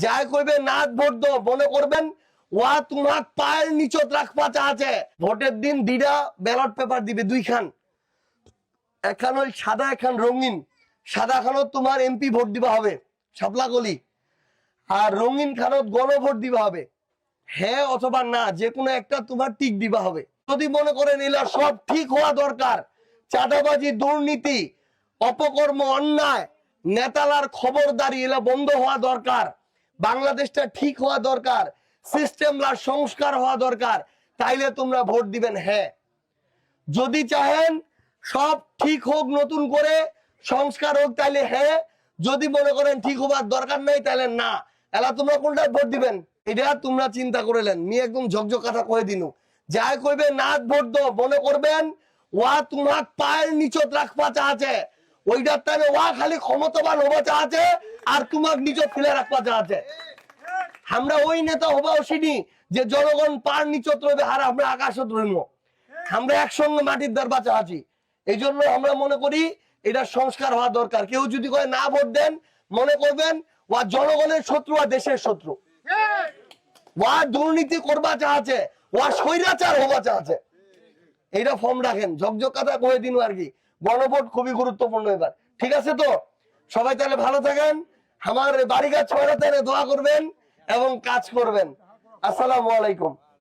যাই কইবে না ভোট দাও মনে করবেন ওয়া তোমাক পায়ের নিচত রাখবা চাচ্ছে। ভোটের দিন দিডা ব্যালট পেপার দিবে দুইখান, একখান ওই সাদা একখান রঙিন। সাদা খানত তোমার এমপি ভোট দিবা হবে শাপলা গলি, আর রঙিন খানত গণভোট দিবা হবে। হ্যাঁ অথবা না যে কোনো একটা তোমার টিক দিবা হবে। যদি মনে করেন এলা সব ঠিক হওয়া দরকার, চাঁদাবাজি দুর্নীতি অপকর্ম অন্যায় নেতালার খবরদারি এলা বন্ধ হওয়া দরকার, বাংলাদেশটা ঠিক হওয়া দরকার, সিস্টেমলার সংস্কার হওয়া দরকার, তাইলে তোমরা ভোট দিবেন হ্যাঁ। যদি চাহেন সব ঠিক হোক নতুন করে সংস্কার হোক তাইলে হ্যাঁ, যদি মনে করেন ঠিক হবার দরকার নাই তাহলে না। এলা তোমরা কোনটা ভোট দিবেন এটা তোমরা চিন্তা করেলেন মি একদম ঝকঝক কথা কয়ে দিনু। যাই কইবে না ভোট দাও মনে করবেন ওয়া তোমাক পায়ের নিচত রাখবা চাচ্ছে, ওইটার তাহলে ওয়া খালি ক্ষমতাবান হবা চাচ্ছে আর তোমাক নিচত ফেলে রাখবা চাচ্ছে। আমরা ওই নেতা হবা ওসিনি যে জনগণ পার নিচত রবে আর আমরা আকাশত রইব। আমরা একসঙ্গে মাটির দ্বার বাঁচা আছি। এই জন্য আমরা মনে করি এটা সংস্কার হওয়া দরকার। কেউ যদি কয় না ভোট দেন মনে করবেন ওয়া জনগণের শত্রু আর দেশের শত্রু, ওয়া দুর্নীতি করবা চাচ্ছে, ওয়া স্বৈরাচার হবা চাচ্ছে। এইটা ফর্ম রাখেন, ঝকঝক কথা কয়ে দিন আর কি। গণভোট খুবই গুরুত্বপূর্ণ এবার, ঠিক আছে তো? সবাই তাহলে ভালো থাকেন, আমার বাড়িঘাট ছড়াতে দোয়া করবেন এবং কাজ করবেন। আসসালামু আলাইকুম।